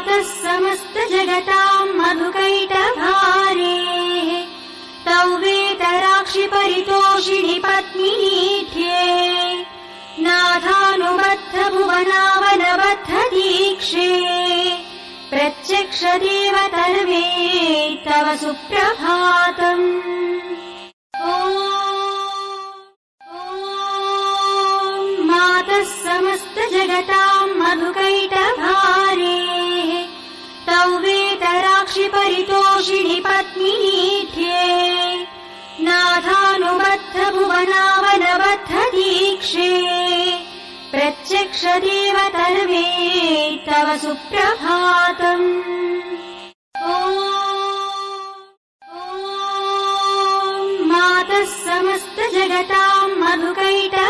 मातः समस्त जगतां मधुकैटभारेः तौ वेतराक्षि परितोषिणि पत्मिनीठ्ये नाथानुबद्ध भुवनावनबद्ध दीक्षे प्रत्यक्ष देवतर्वे तव सुप्रभातम्। मातः समस्त जगतां मधुकैटभारेः तौ वेतराक्षि परितोषिणि पत्मिनीठ्ये नाथानुबद्ध भुवनावनबद्ध दीक्षे प्रत्यक्ष देवतर्वे तव सुप्रभातम्। मातः समस्त जगतां मधुकैटभारेः